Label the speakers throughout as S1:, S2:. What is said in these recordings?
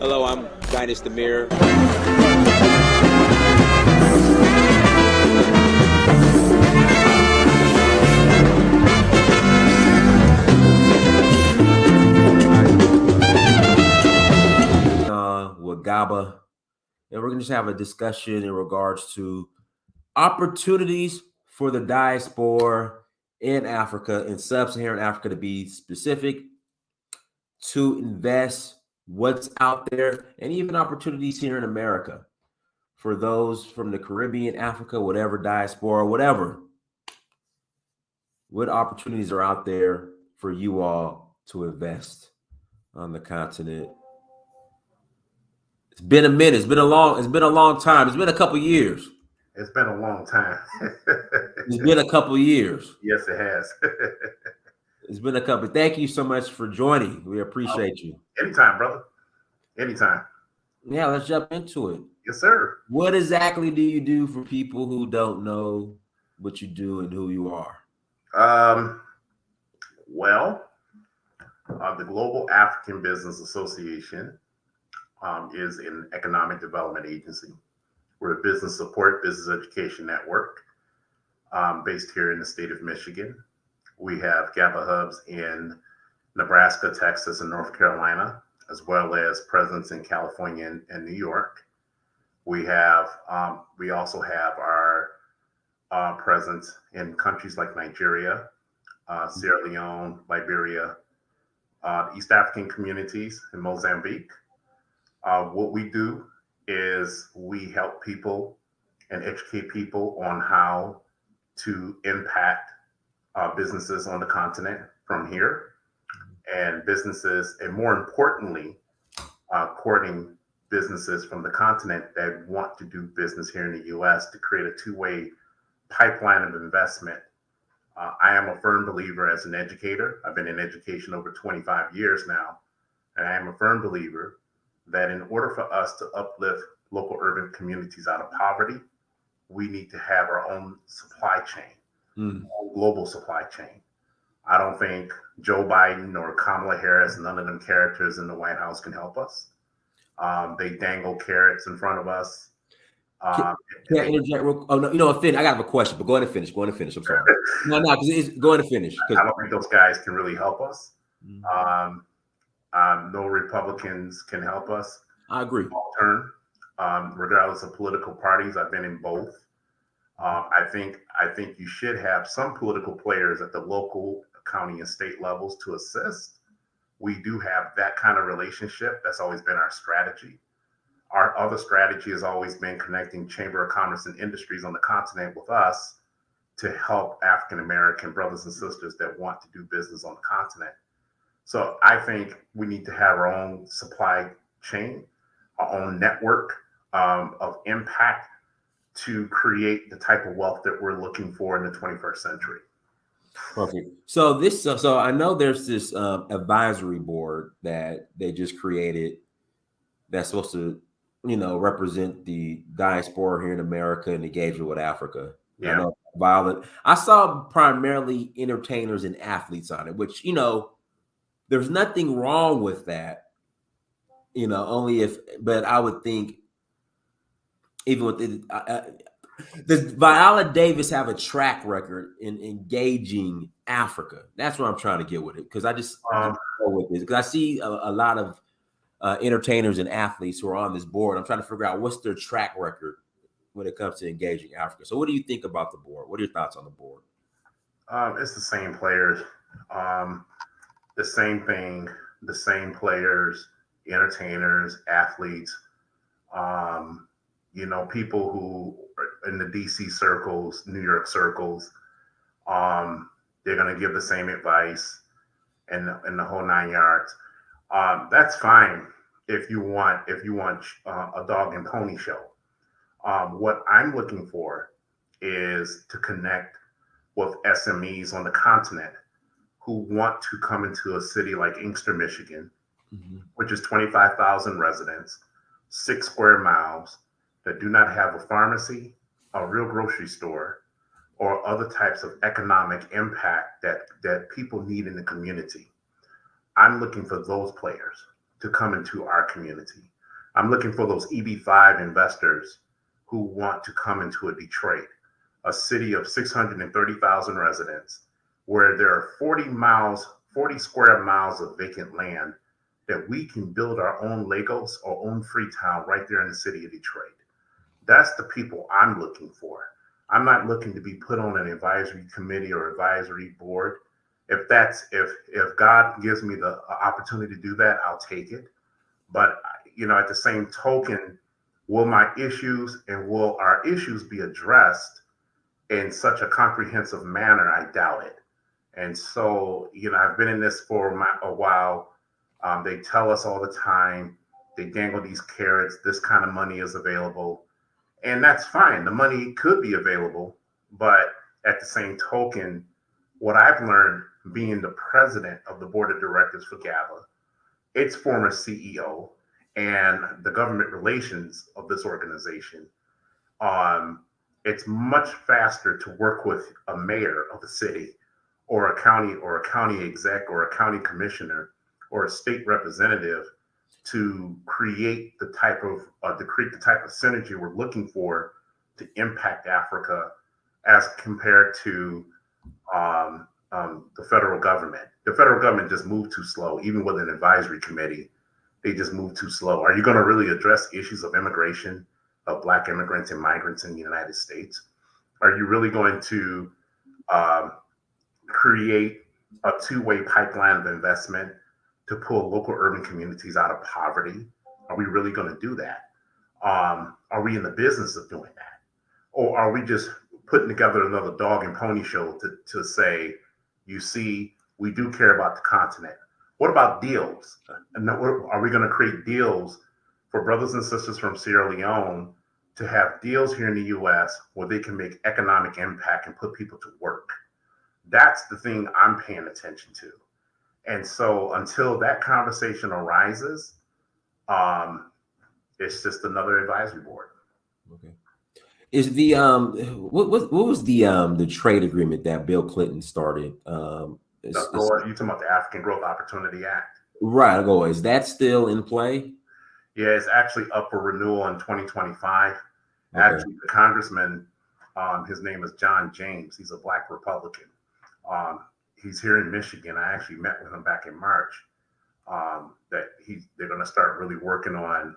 S1: Hello, I'm Dynast.
S2: With Gaba, and we're going to just have a discussion in regards to opportunities for the diaspora in Africa, in sub-Saharan Africa to be specific, to invest, what's out there, and even opportunities here in America for those from the Caribbean, Africa, whatever diaspora, whatever. What opportunities are out there for you all to invest on the continent? It's been a minute. It's been a long time. It's been a couple years.
S3: It's been a long time.
S2: It's been a couple years.
S3: Yes, it has.
S2: It's been a couple. Thank you so much for joining. We appreciate you.
S3: Anytime, brother. Anytime.
S2: Yeah, let's jump into it.
S3: Yes, sir.
S2: What exactly do you do for people who don't know what you do and who you are?
S3: The Global African Business Association is an economic development agency. We're a business support, business education network based here in the state of Michigan. We have GABA hubs in Nebraska, Texas, and North Carolina, as well as presence in California and New York. We also have our presence in countries like Nigeria, Sierra Leone, Liberia, East African communities in Mozambique. What we do is we help people and educate people on how to impact businesses on the continent from here, and businesses, and more importantly, courting businesses from the continent that want to do business here in the U.S. to create a two-way pipeline of investment. I am a firm believer as an educator. I've been in education over 25 years now, and I am a firm believer that in order for us to uplift local urban communities out of poverty, we need to have our own supply chain, global supply chain. I don't think Joe Biden or Kamala Harris, none of them characters in the White House can help us. They dangle carrots in front of us.
S2: Can I interject real? Oh no, I got a question, but go ahead and finish. I'm sorry. No, because it's go ahead and finish.
S3: I don't think those guys can really help us. No Republicans can help us.
S2: I agree.
S3: Long term, regardless of political parties, I've been in both. I think you should have some political players at the local, county, and state levels to assist. We do have that kind of relationship. That's always been our strategy. Our other strategy has always been connecting Chamber of Commerce and Industries on the continent with us to help African American brothers and sisters that want to do business on the continent. So I think we need to have our own supply chain, our own network of impact to create the type of wealth that we're looking for in the 21st century.
S2: Perfect. So I know there's this advisory board that they just created that's supposed to, represent the diaspora here in America and engagement with Africa.
S3: Yeah.
S2: I know violent. I saw primarily entertainers and athletes on it, which, there's nothing wrong with that, but I would think even with does Viola Davis have a track record in engaging Africa? That's what I'm trying to get with it, because I just go with this, because I see a lot of entertainers and athletes who are on this board. I'm trying to figure out what's their track record when it comes to engaging Africa. So what do you think about the board? What are your thoughts on the board?
S3: It's the same players, the same thing, the same players, entertainers, athletes, people who are in the DC circles, New York circles. They're going to give the same advice and the whole 9 yards. That's fine if you want a dog and pony show. What I'm looking for is to connect with SMEs on the continent who want to come into a city like Inkster, Michigan, which is 25,000 residents, 6 square miles, that do not have a pharmacy, a real grocery store, or other types of economic impact that people need in the community. I'm looking for those players. to come into our community. I'm looking for those EB5 investors who want to come into a Detroit, a city of 630,000 residents, where there are 40 square miles of vacant land that we can build our own Legos or own Freetown right there in the city of Detroit. That's the people I'm looking for. I'm not looking to be put on an advisory committee or advisory board. If God gives me the opportunity to do that, I'll take it. But at the same token, will my issues and will our issues be addressed in such a comprehensive manner? I doubt it. And so, I've been in this for a while. They tell us all the time, they dangle these carrots, this kind of money is available. And that's fine. The money could be available. But at the same token, what I've learned being the president of the board of directors for GABA, its former CEO, and the government relations of this organization, it's much faster to work with a mayor of a city or a county exec or a county commissioner or a state representative to create the type of synergy we're looking for to impact Africa as compared to the federal government. The federal government just moved too slow, even with an advisory committee. They just moved too slow. Are you going to really address issues of immigration, of Black immigrants and migrants in the United States? Are you really going to create a two-way pipeline of investment to pull local urban communities out of poverty? Are we really going to do that? Are we in the business of doing that? Or are we just putting together another dog and pony show to say, you see, we do care about the continent? What about deals? And are we going to create deals for brothers and sisters from Sierra Leone to have deals here in the US where they can make economic impact and put people to work? That's the thing I'm paying attention to. And so until that conversation arises, it's just another advisory board.
S2: Okay. Is the what was the trade agreement that Bill Clinton started?
S3: You talking about the African Growth Opportunity Act?
S2: Right. Is that still in play?
S3: Yeah, it's actually up for renewal in 2025. Okay. Actually, the congressman, his name is John James. He's a Black Republican. He's here in Michigan. I actually met with him back in March. They're going to start really working on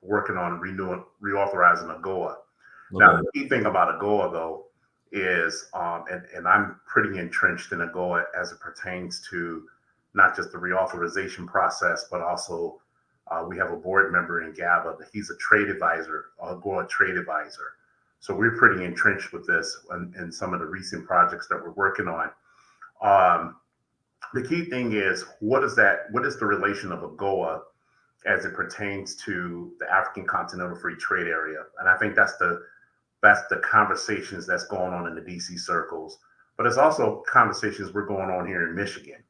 S3: reauthorizing AGOA. Okay. Now, the key thing about AGOA, though, is, and I'm pretty entrenched in AGOA as it pertains to not just the reauthorization process, but also we have a board member in GABA. He's a trade advisor, AGOA trade advisor. So we're pretty entrenched with this and some of the recent projects that we're working on. The key thing is, what is the relation of AGOA as it pertains to the African Continental Free Trade Area? And I think that's the conversations that's going on in the DC circles, but it's also conversations we're going on here in Michigan.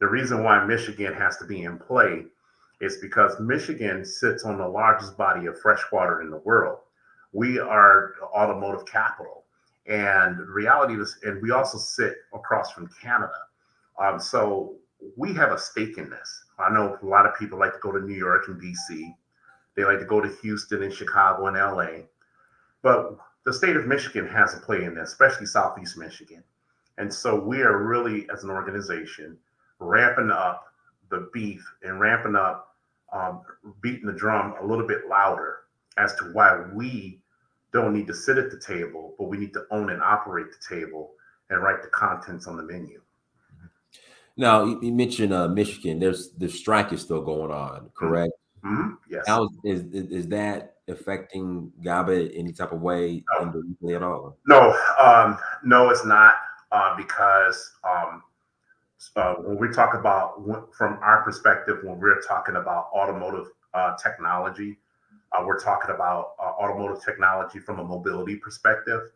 S3: The reason why Michigan has to be in play is because Michigan sits on the largest body of fresh water in the world. We are the automotive capital, and the reality is, and we also sit across from Canada. So we have a stake in this. I know a lot of people like to go to New York and DC. They like to go to Houston and Chicago and LA. But the state of Michigan has a play in this, especially Southeast Michigan. And so we are really, as an organization, ramping up the beef and ramping up, beating the drum a little bit louder as to why we don't need to sit at the table, but we need to own and operate the table and write the contents on the menu.
S2: Now, you mentioned Michigan. The strike is still going on, correct?
S3: Mm-hmm. Yes.
S2: How is that affecting GABA any type of way indirectly at all?
S3: No, no, it's not, because when we talk about, from our perspective, when we're talking about automotive technology, we're talking about automotive technology from a mobility perspective,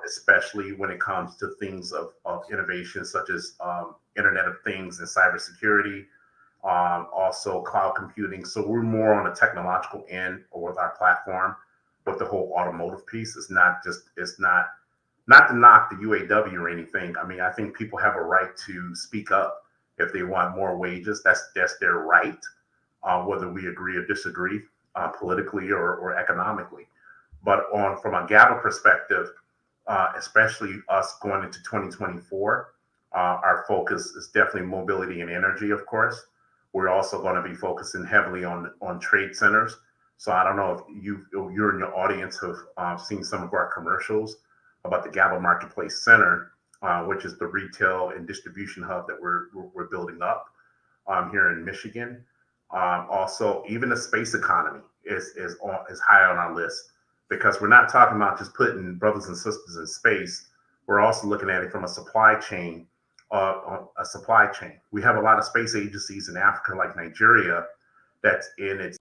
S3: especially when it comes to things of innovation such as Internet of Things and cybersecurity, also cloud computing. So we're more on the technological end with our platform, but the whole automotive piece is not to knock the UAW or anything. I mean, I think people have a right to speak up if they want more wages. That's their right. whether we agree or disagree politically or economically. But from a GABA perspective, especially us going into 2024, our focus is definitely mobility and energy, of course. We're also going to be focusing heavily on trade centers. So I don't know if you and your audience have seen some of our commercials about the GABA Marketplace Center, which is the retail and distribution hub that we're building up here in Michigan. Also, even the space economy is high on our list, because we're not talking about just putting brothers and sisters in space. We're also looking at it from a supply chain. We have a lot of space agencies in Africa, like Nigeria, that's in its